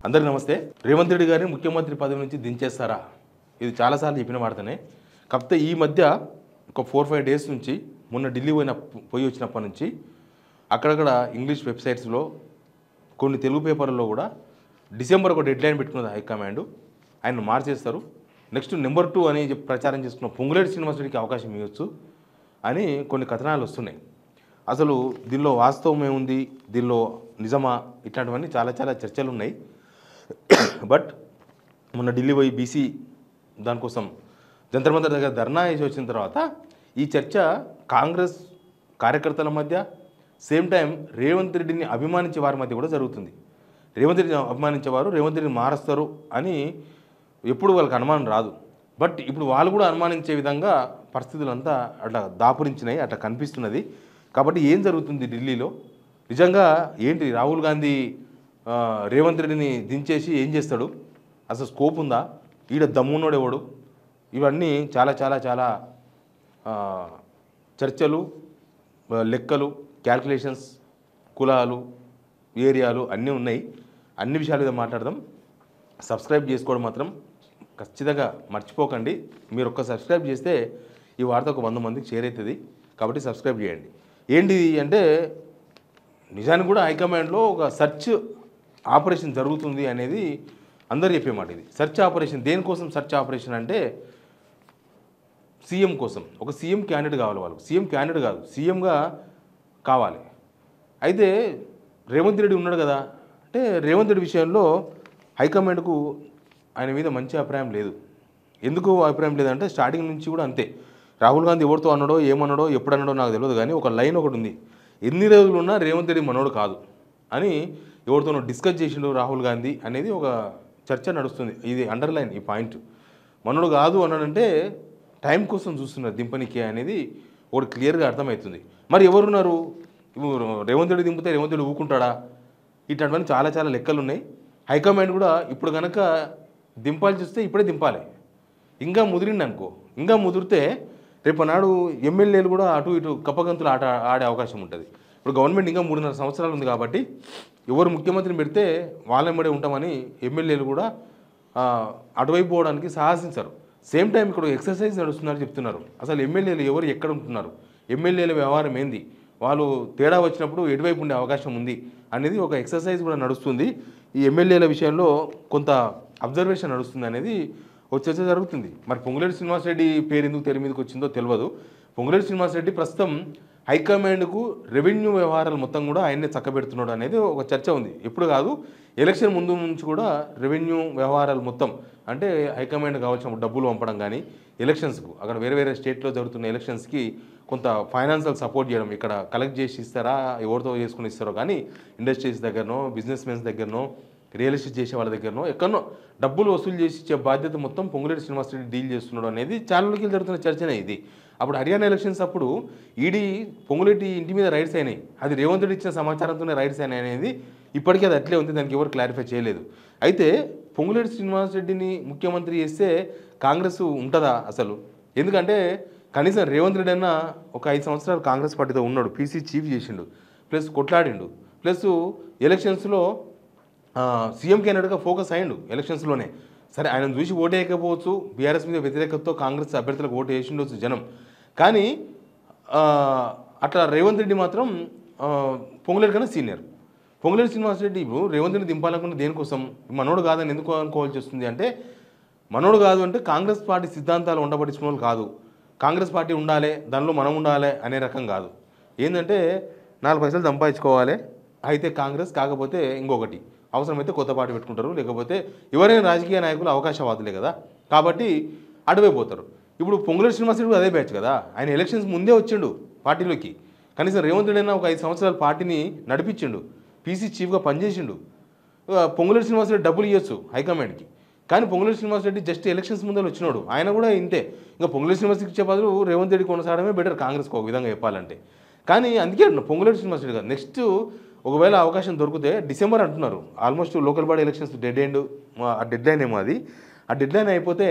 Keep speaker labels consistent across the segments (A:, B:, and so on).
A: అందరికీ నమస్తే. రేవంత్ రెడ్డి గారిని ముఖ్యమంత్రి పదవి నుంచి దించేస్తారా? ఇది చాలాసార్లు చెప్పిన వార్తనే. కాకపోతే ఈ మధ్య ఒక 4-5 డేస్ నుంచి మొన్న ఢిల్లీ పోయి వచ్చినప్పటి నుంచి అక్కడక్కడ ఇంగ్లీష్ వెబ్సైట్స్లో కొన్ని తెలుగు పేపర్లలో కూడా డిసెంబర్ ఒక డెడ్ లైన్ పెట్టుకున్నది హైకమాండ్. ఆయన మార్చేస్తారు. నెక్స్ట్ నెంబర్ 2 అని ప్రచారం చేసుకున్న పొంగులేటి శ్రీనివాసరెడ్డికి అవకాశం ఇవ్వచ్చు అని కొన్ని కథనాలు వస్తున్నాయి. అసలు దీనిలో వాస్తవం ఏముంది, దీనిలో నిజమా, ఇట్లాంటివన్నీ చాలా చాలా చర్చలు ఉన్నాయి. బట్ మొన్న ఢిల్లీ పోయి బీసీ దానికోసం జంతర్ మంతర్ దగ్గర ధర్నా వేసి వచ్చిన తర్వాత ఈ చర్చ కాంగ్రెస్ కార్యకర్తల మధ్య, సేమ్ టైం రేవంత్ రెడ్డిని అభిమానించే వారి మధ్య కూడా జరుగుతుంది. రేవంత్ రెడ్డిని అభిమానించేవారు రేవంత్ రెడ్డిని మారుస్తారు అని ఎప్పుడు వాళ్ళకి అనుమానం రాదు. బట్ ఇప్పుడు వాళ్ళు కూడా అనుమానించే విధంగా పరిస్థితులు అంతా అట్లా దాపురించినాయి, అట్లా కనిపిస్తున్నది. కాబట్టి ఏం జరుగుతుంది ఢిల్లీలో, నిజంగా ఏంటి రాహుల్ గాంధీ రేవంత్ రెడ్డిని దించేసి ఏం చేస్తాడు, అసలు స్కోప్ ఉందా, ఈడ దమ్మున్నోడు ఎవడు, ఇవన్నీ చాలా చాలా చాలా చర్చలు, లెక్కలు, క్యాల్కులేషన్స్, కులాలు, ఏరియాలు అన్నీ ఉన్నాయి. అన్ని విషయాలు మీద మాట్లాడదాం. సబ్స్క్రైబ్ చేసుకోవడం మాత్రం ఖచ్చితంగా మర్చిపోకండి. మీరు ఒక్క సబ్స్క్రైబ్ చేస్తే ఈ వార్త ఒక 100 మందికి షేర్ అవుతుంది. కాబట్టి సబ్స్క్రైబ్ చేయండి. ఏంటి అంటే నిజానికి కూడా హైకమాండ్లో ఒక సర్చ్ ఆపరేషన్ జరుగుతుంది అనేది అందరూ చెప్పే మాట. ఇది సర్చ్ ఆపరేషన్ దేనికోసం? సర్చ్ ఆపరేషన్ అంటే సీఎం కోసం. ఒక సీఎం క్యాండిడేట్ కావాలి వాళ్ళకు. సీఎం క్యాండిడేట్ కాదు, సీఎంగా కావాలి. అయితే రేవంత్ రెడ్డి ఉన్నాడు కదా, అంటే రేవంత్ రెడ్డి విషయంలో హైకమాండ్కు ఆయన మీద మంచి అభిప్రాయం లేదు. ఎందుకు అభిప్రాయం లేదంటే స్టార్టింగ్ నుంచి కూడా అంతే. రాహుల్ గాంధీ ఎవరితో అన్నాడో, ఏమన్నాడో, ఎప్పుడు అన్నాడో నాకు తెలియదు, కానీ ఒక లైన్ ఒకటి ఉంది, ఎన్ని రోజులు ఉన్నా రేవంత్ రెడ్డి మనోడు కాదు అని ఎవరితోనో డిస్కస్ చేసిండు రాహుల్ గాంధీ అనేది ఒక చర్చ నడుస్తుంది. ఇది అండర్లైన్, ఈ పాయింట్. మనోడు కాదు అన్నాడంటే టైం కోసం చూస్తున్నారు దింపనికే అనేది ఒకటి క్లియర్గా అర్థమవుతుంది. మరి ఎవరున్నారు? రేవంత్ రెడ్డి దింపితే రేవంత్ రెడ్డి ఊకుంటాడా? ఇట్లాంటివన్నీ చాలా చాలా లెక్కలు ఉన్నాయి. హైకమాండ్ కూడా ఇప్పుడు కనుక దింపాల్సి వస్తే ఇప్పుడే దింపాలి. ఇంకా ముదిరింది అనుకో, ఇంకా ముదిరితే రేపు నాడు ఎమ్మెల్యేలు కూడా అటు ఇటు కప్పగంతులు ఆడే అవకాశం ఉంటుంది. ఇప్పుడు గవర్నమెంట్ ఇంకా 3.5 సంవత్సరాలు ఉంది కాబట్టి ఎవరు ముఖ్యమంత్రిని పెడితే వాళ్ళెంబడే ఉంటామని ఎమ్మెల్యేలు కూడా అటువైపు పోవడానికి సాహసించారు. సేమ్ టైం ఇక్కడ ఎక్సర్సైజ్ నడుస్తున్నారు చెప్తున్నారు. అసలు ఎమ్మెల్యేలు ఎవరు ఎక్కడ ఉంటున్నారు, ఎమ్మెల్యేల వ్యవహారం ఏంది, వాళ్ళు తేడా వచ్చినప్పుడు ఎటువైపు ఉండే అవకాశం ఉంది అనేది ఒక ఎక్సర్సైజ్ కూడా నడుస్తుంది. ఈ ఎమ్మెల్యేల విషయంలో కొంత అబ్జర్వేషన్ నడుస్తుంది అనేది ఒక చర్చ జరుగుతుంది. మరి పొంగులేటి శ్రీనివాసరెడ్డి పేరు ఎందుకు తెర మీదకి వచ్చిందో తెలియదు. పొంగులేటి శ్రీనివాసరెడ్డి ప్రస్తుతం హైకమాండ్కు రెవెన్యూ వ్యవహారాలు మొత్తం కూడా ఆయన్నే చక్కబెడుతున్నాడు అనేది ఒక చర్చ ఉంది. ఎప్పుడు కాదు, ఎలక్షన్ ముందు నుంచి కూడా రెవెన్యూ వ్యవహారాలు మొత్తం, అంటే హైకమాండ్ కావాల్సిన డబ్బులు పంపడం కానీ, ఎలక్షన్స్కు అక్కడ వేరే వేరే స్టేట్లో జరుగుతున్న ఎలక్షన్స్కి కొంత ఫైనాన్షియల్ సపోర్ట్ చేయడం, ఇక్కడ కలెక్ట్ చేసి ఇస్తారా, ఎవరితో చేసుకుని ఇస్తారో కానీ ఇండస్ట్రీస్ దగ్గరనో, బిజినెస్ మెన్స్ దగ్గరనో, రియల్ ఎస్టేట్ చేసే వాళ్ళ దగ్గరనో ఎక్కడనో డబ్బులు వసూలు చేసి ఇచ్చే బాధ్యత మొత్తం పొంగులేటి శ్రీనివాసరెడ్డి డీల్ చేస్తున్నాడు అనేది చాలా రోజులకి జరుగుతున్న చర్చనే ఇది. అప్పుడు హర్యానా ఎలక్షన్స్ అప్పుడు ఈడీ పొంగులేటి ఇంటి మీద రైడ్స్ అయినాయి. అది రేవంత్ రెడ్డి ఇచ్చిన సమాచారంతోనే రైడ్స్ అయినాయి అనేది ఇప్పటికీ అది అట్లే ఉంది, దానికి ఎవరు క్లారిఫై చేయలేదు. అయితే పొంగులేటి శ్రీనివాసరెడ్డిని ముఖ్యమంత్రి చేస్తే కాంగ్రెస్ ఉంటుందా అసలు? ఎందుకంటే కనీసం రేవంత్ రెడ్డి అన్న ఒక 5 సంవత్సరాలు కాంగ్రెస్ పార్టీతో ఉన్నాడు, పీసీ చీఫ్ చేసిండు, ప్లస్ కొట్లాడిండు, ప్లస్ ఎలక్షన్స్లో సీఎం క్యాండిడేట్గా ఫోకస్ అయ్యిండు ఎలక్షన్స్లోనే. సరే ఆయనను చూసి ఓటు వేయకపోవచ్చు, బీఆర్ఎస్ మీద వ్యతిరేకతతో కాంగ్రెస్ అభ్యర్థులకు ఓటు వేసిండొచ్చు జనం, కానీ అట్లా రేవంత్ రెడ్డి మాత్రం పొంగులేటి కన్నా సీనియర్. పొంగులేటి శ్రీనివాసరెడ్డి ఇప్పుడు రేవంత్ రెడ్డి దింపాలనుకున్న దేనికోసం? మనోడు కాదని ఎందుకు అనుకోవాల్సి వస్తుంది అంటే, మనోడు కాదు అంటే కాంగ్రెస్ పార్టీ సిద్ధాంతాలు ఉండబడించిన వాళ్ళు కాదు, కాంగ్రెస్ పార్టీ ఉండాలి దానిలో మనం ఉండాలి అనే రకం కాదు. ఏంటంటే 4 పైసలు సంపాదించుకోవాలి అయితే కాంగ్రెస్, కాకపోతే ఇంకొకటి అవసరమైతే కొత్త పార్టీ పెట్టుకుంటారు, లేకపోతే ఎవరైనా రాజకీయ నాయకులు అవకాశవాదులే కదా, కాబట్టి అటువైపోతారు. ఇప్పుడు పొంగులేటి శ్రీనివాసరెడ్డి అదే బ్యాచ్ కదా, ఆయన ఎలక్షన్స్ ముందే వచ్చిండు పార్టీలోకి. కనీసం రేవంత్ రెడ్డి అయినా ఒక 5 సంవత్సరాల పార్టీని నడిపించిండు, పీసీ చీఫ్గా పనిచేసిండు. పొంగులేటి శ్రీనివాసరెడ్డి డబ్బులు ఇవ్వచ్చు హైకమాండ్కి, కానీ పొంగులేటి శ్రీనివాసరెడ్డి జస్ట్ ఎలక్షన్స్ ముందే వచ్చినాడు, ఆయన కూడా ఇంతే. ఇంకా పొంగులేటి శ్రీనివాసరెడ్డి ఇచ్చే బదులు రేవంత్ రెడ్డి కొనసాగడమే బెటర్ కాంగ్రెస్కి ఒక విధంగా చెప్పాలంటే. కానీ అందుకే పొంగులేటి శ్రీనివాసరెడ్డి గారు నెక్స్ట్ ఒకవేళ అవకాశం దొరికితే డిసెంబర్ అంటున్నారు, almost local body elections dead end, ఆ డెడ్ లైన్ ఏమో అది. ఆ డెడ్ లైన్ అయిపోతే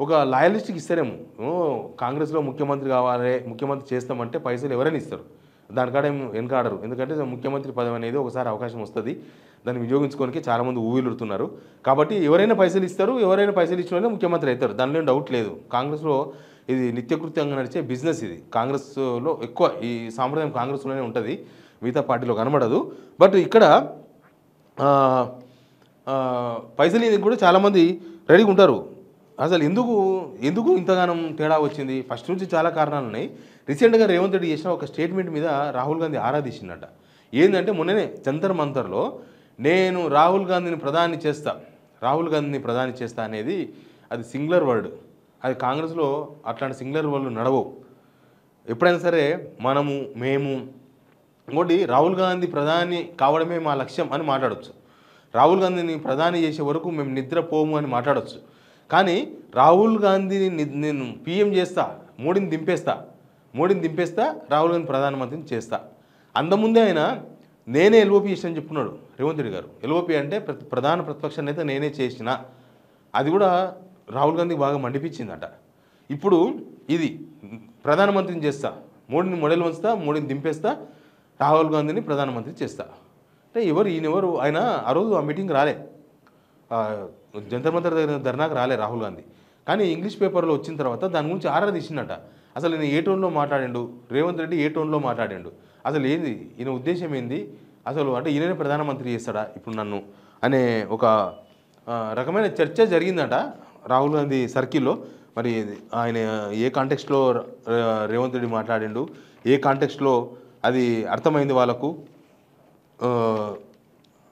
A: ఒక లాయలిస్ట్కి ఇస్తారేమో, కాంగ్రెస్లో ముఖ్యమంత్రి కావాలి, ముఖ్యమంత్రి చేస్తామంటే పైసలు ఎవరైనా ఇస్తారు. దానికాడ ఏం వెనకాడరు. ఎందుకంటే ముఖ్యమంత్రి పదవి అనేది ఒకసారి అవకాశం వస్తుంది, దాన్ని వినియోగించుకోనికి చాలామంది ఊవిలుడుతున్నారు. కాబట్టి ఎవరైనా పైసలు ఇస్తారు, ఎవరైనా పైసలు ఇచ్చిన వాళ్ళే ముఖ్యమంత్రి అవుతారు, దానిలో డౌట్ లేదు. కాంగ్రెస్లో ఇది నిత్యకృత్యంగా నడిచే బిజినెస్. ఇది కాంగ్రెస్లో ఎక్కువ ఈ సాంప్రదాయం కాంగ్రెస్లోనే ఉంటుంది, మిగతా పార్టీలో కనబడదు. బట్ ఇక్కడ పైసలు కూడా చాలామంది రెడీగా ఉంటారు. అసలు ఎందుకు ఇంతగానం తేడా వచ్చింది? ఫస్ట్ నుంచి చాలా కారణాలు ఉన్నాయి. రీసెంట్గా రేవంత్ రెడ్డి చేసిన ఒక స్టేట్మెంట్ మీద రాహుల్ గాంధీ ఆరాధించిందట. ఏంటంటే మొన్ననే జంతర్ మంతర్లో నేను రాహుల్ గాంధీని ప్రధాని చేస్తా అనేది అది సింగులర్ వర్డ్. అది కాంగ్రెస్లో అట్లాంటి సింగులర్ వర్డ్లు నడవవు. ఎప్పుడైనా సరే మేము ఇంకోటి రాహుల్ గాంధీ ప్రధాని కావడమే మా లక్ష్యం అని మాట్లాడవచ్చు. రాహుల్ గాంధీని ప్రధాని చేసే వరకు మేము నిద్రపోము అని మాట్లాడవచ్చు. కానీ రాహుల్ గాంధీని నేను పీఎం చేస్తా, మోడీని దింపేస్తా, రాహుల్ గాంధీ ప్రధానమంత్రిని చేస్తా. అంతకుముందే ఆయన నేనే ఎల్ఓపి చేసిన చెప్పున్నాడు రేవంత్ రెడ్డి గారు. ఎల్ఓపి అంటే ప్రధాన ప్రతిపక్ష నేత నేనే చేసిన, అది కూడా రాహుల్ గాంధీకి బాగా మండిపించిందట. ఇప్పుడు ఇది ప్రధానమంత్రిని చేస్తా, మోడీని మొడలు వంచుతా, మోడీని దింపేస్తా, రాహుల్ గాంధీని ప్రధానమంత్రి చేస్తా అంటే ఈయనెవరు? ఆయన ఆ రోజు ఆ మీటింగ్ రాలే, జంతర్ మంతర్ దగ్గర ధర్నాకు రాలే రాహుల్ గాంధీ. కానీ ఇంగ్లీష్ పేపర్లో వచ్చిన తర్వాత దాని గురించి ఆరాధించిందట. అసలు ఈయన ఏ టోన్లో మాట్లాడిండు, రేవంత్ రెడ్డి ఏ టోన్లో మాట్లాడిండు, అసలు ఏంది ఈయన ఉద్దేశం ఏంది, అసలు అంటే ఈయననే ప్రధానమంత్రి చేస్తాడా ఇప్పుడు నన్ను అనే ఒక రకమైన చర్చ జరిగిందట రాహుల్ గాంధీ సర్కిల్లో. మరి ఆయన ఏ కాంటెక్స్ట్లో రేవంత్ రెడ్డి మాట్లాడిండు, ఏ కాంటెక్స్ట్లో అది అర్థమైంది వాళ్ళకు,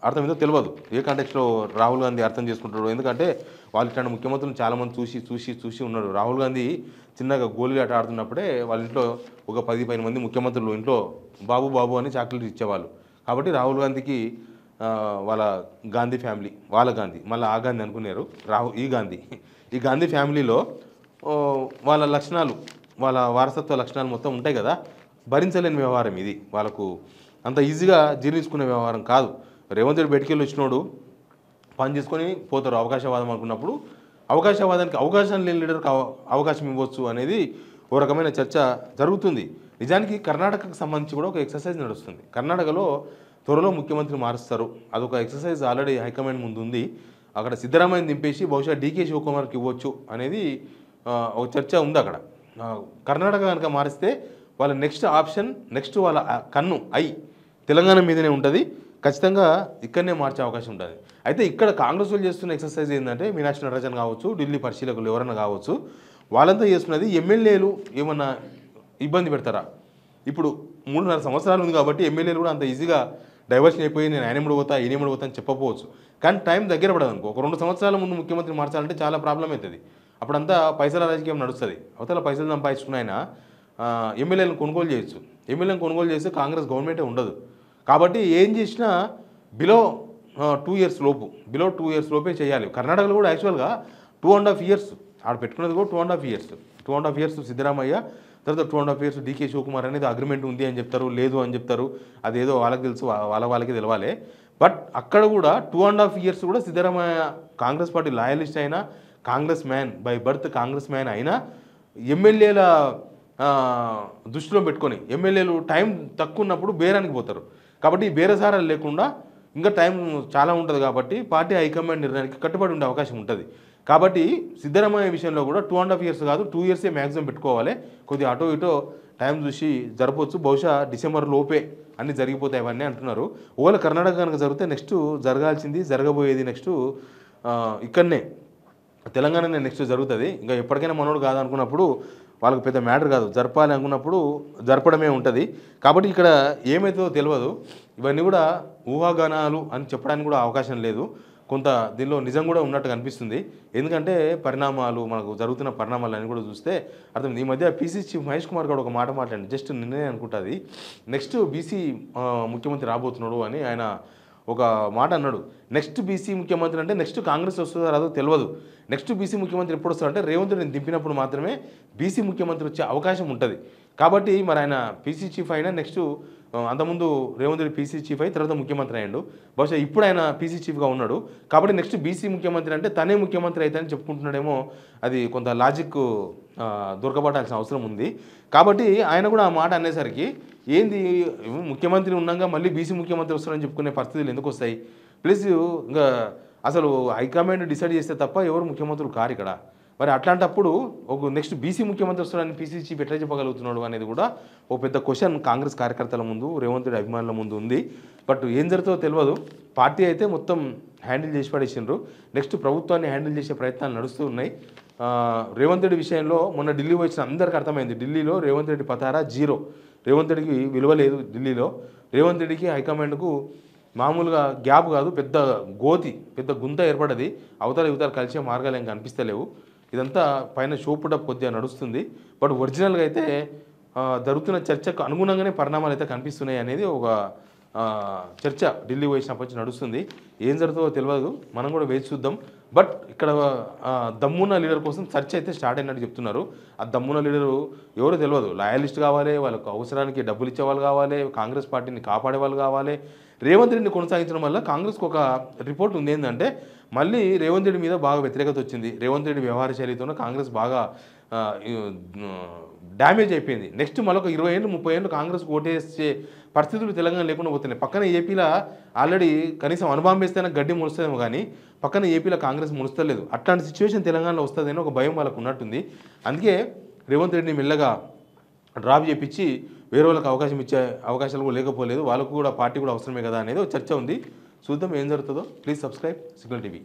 A: అర్థమైందో తెలియదు. ఏ కాంటెక్స్లో రాహుల్ గాంధీ అర్థం చేసుకుంటాడు. ఎందుకంటే వాళ్ళు ఇట్లాంటి ముఖ్యమంత్రులను చాలామంది చూసి ఉన్నారు. రాహుల్ గాంధీ చిన్నగా గోళీ ఆట ఆడుతున్నప్పుడే వాళ్ళ ఇంట్లో ఒక 10-15 మంది ముఖ్యమంత్రులు ఇంట్లో బాబు అని చాక్లెట్ ఇచ్చేవాళ్ళు. కాబట్టి రాహుల్ గాంధీకి వాళ్ళ గాంధీ ఫ్యామిలీ, వాళ్ళ గాంధీ, మళ్ళీ ఆ గాంధీ అనుకున్నారు ఈ గాంధీ ఫ్యామిలీలో వాళ్ళ లక్షణాలు, వాళ్ళ వారసత్వ లక్షణాలు మొత్తం ఉంటాయి కదా. భరించలేని వ్యవహారం ఇది, వాళ్ళకు అంత ఈజీగా జీర్ణించుకునే వ్యవహారం కాదు. రేవంత్ రెడ్డి బయటికెళ్ళి వచ్చినోడు పని చేసుకొని పోతారు అవకాశవాదం అనుకున్నప్పుడు. అవకాశవాదానికి అవకాశం లేని లీడర్కి అవకాశం ఇవ్వచ్చు అనేది ఓ రకమైన చర్చ జరుగుతుంది. నిజానికి కర్ణాటకకు సంబంధించి కూడా ఒక ఎక్సర్సైజ్ నడుస్తుంది. కర్ణాటకలో త్వరలో ముఖ్యమంత్రి మారుస్తారు, అదొక ఎక్సర్సైజ్ ఆల్రెడీ హైకమాండ్ ముందు ఉంది. అక్కడ సిద్ధరామయ్యని దింపేసి బహుశా డీకే శివకుమార్కి ఇవ్వచ్చు అనేది ఒక చర్చ ఉంది అక్కడ. కర్ణాటక కనుక మారిస్తే వాళ్ళ నెక్స్ట్ ఆప్షన్, నెక్స్ట్ వాళ్ళ కన్ను తెలంగాణ మీదనే ఉంటుంది. ఖచ్చితంగా ఇక్కడనే మార్చే అవకాశం ఉంటుంది. అయితే ఇక్కడ కాంగ్రెస్ వాళ్ళు చేస్తున్న ఎక్సర్సైజ్ ఏంటంటే మీనాక్షి నటరాజన్ కావచ్చు, ఢిల్లీ పరిశీలకులు ఎవరైనా కావచ్చు, వాళ్ళంతా చేస్తున్నది ఎమ్మెల్యేలు ఏమన్నా ఇబ్బంది పెడతారా? ఇప్పుడు 3.5 సంవత్సరాలు ఉంది కాబట్టి ఎమ్మెల్యేలు కూడా అంత ఈజీగా డైవర్షన్ అయిపోయి నేను ఆయనముడు పోతా ఈయనముడు పోతా అని చెప్పకపోవచ్చు. కానీ టైం దగ్గర పడదు అనుకో, ఒక 2 సంవత్సరాల ముందు ముఖ్యమంత్రి మార్చాలంటే చాలా ప్రాబ్లం అవుతుంది. అప్పుడంతా పైసల రాజకీయం నడుస్తుంది. అవతల పైసలు సంపాదించుకున్న ఆయన ఎమ్మెల్యేలను కొనుగోలు చేయొచ్చు. ఎమ్మెల్యేలను కొనుగోలు చేస్తే కాంగ్రెస్ గవర్నమెంటే ఉండదు. కాబట్టి ఏం చేసినా బిలో 2 ఇయర్స్ లోపే చేయాలి. కర్ణాటకలో కూడా యాక్చువల్గా 2.5 ఇయర్స్ ఆడ పెట్టుకున్నది కూడా 2.5 ఇయర్స్ సిద్ధరామయ్య, తర్వాత 2.5 ఇయర్స్ డీకే శివకుమార్ అనేది అగ్రిమెంట్ ఉంది అని చెప్తారు, లేదు అని చెప్తారు. అదేదో వాళ్ళకి తెలుసు, వాళ్ళకి తెలవాలి. బట్ అక్కడ కూడా 2.5 ఇయర్స్ కూడా సిద్ధరామయ్య కాంగ్రెస్ పార్టీ లాయలిస్ట్ అయినా, Congress man by birth Congress man అయినా ఎమ్మెల్యేల దృష్టిలో పెట్టుకొని ఎమ్మెల్యేలు టైం తక్కువ ఉన్నప్పుడు బేరానికి పోతారు. కాబట్టి ఈ బేరసారాలు లేకుండా ఇంకా టైం చాలా ఉంటుంది కాబట్టి పార్టీ హైకమాండ్ నిర్ణయానికి కట్టుబడి ఉండే అవకాశం ఉంటుంది. కాబట్టి సిద్ధరామయ్య విషయంలో కూడా 2.5 ఇయర్స్ కాదు 2 ఇయర్సే మ్యాక్సిమం పెట్టుకోవాలి. కొద్దిగా అటో ఇటో టైం చూసి జరపవచ్చు. బహుశా డిసెంబర్ లోపే అన్నీ జరిగిపోతాయి అవన్నీ అంటున్నారు. ఒకవేళ కర్ణాటక కనుక జరిగితే నెక్స్ట్ జరగబోయేది నెక్స్ట్ ఇక్కడనే తెలంగాణనే నెక్స్ట్ జరుగుతుంది. ఇంకా ఎప్పటికైనా మనోడు కాదనుకున్నప్పుడు వాళ్ళకి పెద్ద మ్యాటర్ కాదు, జరపాలి అనుకున్నప్పుడు జరపడమే ఉంటుంది. కాబట్టి ఇక్కడ ఏమవుతుందో తెలియదు. ఇవన్నీ కూడా ఊహాగానాలు అని చెప్పడానికి కూడా అవకాశం లేదు. కొంత దీనిలో నిజం కూడా ఉన్నట్టు కనిపిస్తుంది. ఎందుకంటే మనకు జరుగుతున్న పరిణామాలు అన్నీ కూడా చూస్తే అర్థం. ఈ మధ్య పీసీ చీఫ్ మహేష్ కుమార్ గారు ఒక మాట మాట్లాడండి, జస్ట్ నిన్నే అనుకుంటుంది, నెక్స్ట్ బీసీ ముఖ్యమంత్రి రాబోతున్నాడు అని ఆయన ఒక మాట అన్నాడు. నెక్స్ట్ బీసీ ముఖ్యమంత్రి అంటే నెక్స్ట్ కాంగ్రెస్ వస్తుందో రాదో తెలియదు. నెక్స్ట్ బీసీ ముఖ్యమంత్రి ఎప్పుడు వస్తారంటే రేవంత్ రెడ్డిని దింపినప్పుడు మాత్రమే బీసీ ముఖ్యమంత్రి వచ్చే అవకాశం ఉంటుంది. కాబట్టి మరి ఆయన పీసీ చీఫ్ అయినా నెక్స్ట్ అంతకుముందు రేవంత్ రెడ్డి పీసీ చీఫ్ అయి తర్వాత ముఖ్యమంత్రి అయ్యాడు. బహుశా ఇప్పుడు ఆయన పీసీ చీఫ్గా ఉన్నాడు. కాబట్టి నెక్స్ట్ బీసీ ముఖ్యమంత్రి అంటే తనే ముఖ్యమంత్రి అవుతాయని చెప్పుకుంటున్నాడేమో, అది కొంత లాజిక్ దొరకబడాల్సిన అవసరం ఉంది. కాబట్టి ఆయన కూడా ఆ మాట అనేసరికి ఏంది ముఖ్యమంత్రి ఉన్నాగా మళ్ళీ బీసీ ముఖ్యమంత్రి వస్తారని చెప్పుకునే పరిస్థితులు ఎందుకు వస్తాయి? ప్లస్ ఇంకా అసలు హైకమాండ్ డిసైడ్ చేస్తే తప్ప ఎవరు ముఖ్యమంత్రులు కారు ఇక్కడ. మరి అట్లాంటప్పుడు ఒక నెక్స్ట్ బీసీ ముఖ్యమంత్రి వస్తాడని పీసీ చీఫ్ ఎట్లా చెప్పగలుగుతున్నాడు అనేది కూడా ఒక పెద్ద క్వశ్చన్ కాంగ్రెస్ కార్యకర్తల ముందు, రేవంత్ రెడ్డి అభిమానుల ముందు ఉంది. బట్ ఏం జరుగుతుందో తెలియదు. పార్టీ అయితే మొత్తం హ్యాండిల్ చేసి పడేసిండ్రు. నెక్స్ట్ ప్రభుత్వాన్ని హ్యాండిల్ చేసే ప్రయత్నాలు నడుస్తూ ఉన్నాయి. రేవంత్ రెడ్డి విషయంలో మొన్న ఢిల్లీ వచ్చిన అందరికీ అర్థమైంది, ఢిల్లీలో రేవంత్ రెడ్డి పతారా జీరో. రేవంత్ రెడ్డికి విలువ లేదు ఢిల్లీలో. రేవంత్ రెడ్డికి హైకమాండ్కు మామూలుగా గ్యాప్ కాదు, పెద్ద గోతి, పెద్ద గుంత ఏర్పడది. అవతల యువతలు కలిసే మార్గాలు ఏం కనిపిస్తలేవు. ఇదంతా పైన షోపుటప్ కొద్దిగా నడుస్తుంది. బట్ ఒరిజినల్గా అయితే జరుగుతున్న చర్చకు అనుగుణంగానే పరిణామాలు అయితే కనిపిస్తున్నాయి అనేది ఒక చర్చ ఢిల్లీ వచ్చినప్పటి నుంచి నడుస్తుంది. ఏం జరుగుతుందో తెలియదు, మనం కూడా వేచి చూద్దాం. బట్ ఇక్కడ దమ్మున్న లీడర్ కోసం చర్చ అయితే స్టార్ట్ అయినట్టు చెప్తున్నారు. ఆ దమ్మున్న లీడరు ఎవరో తెలియదు. లాయలిస్ట్ కావాలి, వాళ్ళకు అవసరానికి డబ్బులు ఇచ్చే వాళ్ళు కావాలి, కాంగ్రెస్ పార్టీని కాపాడే వాళ్ళు కావాలి. రేవంత్ రెడ్డిని కొనసాగించడం వల్ల కాంగ్రెస్కి ఒక రిపోర్ట్ ఉంది, ఏంటంటే మళ్ళీ రేవంత్ రెడ్డి మీద బాగా వ్యతిరేకత వచ్చింది. రేవంత్ రెడ్డి వ్యవహార శైలితోనే కాంగ్రెస్ బాగా డ్యామేజ్ అయిపోయింది. నెక్స్ట్ మరొక 20 ఏళ్ళు 30 ఏళ్ళు కాంగ్రెస్కి ఓటేసే పరిస్థితులు తెలంగాణ లేకుండా పోతున్నాయి. పక్కన ఏపీలో ఆల్రెడీ కనీసం అనుబాంబేస్తేనే గడ్డి ములుస్తుందేమో, కానీ పక్కన ఏపీలో కాంగ్రెస్ ములుస్తలేదు. అట్లాంటి సిచ్యువేషన్ తెలంగాణలో వస్తుందని ఒక భయం వాళ్ళకు ఉన్నట్టుంది. అందుకే రేవంత్ రెడ్డిని మెల్లగా డ్రాప్ చేయించి వేరే వాళ్ళకి అవకాశం ఇచ్చే అవకాశాలు కూడా లేకపోలేదు. వాళ్ళకు కూడా పార్టీ కూడా అవసరమే కదా అనేది ఒక చర్చ ఉంది. చూద్దాం ఏం జరుగుతుందో. Please subscribe signal TV.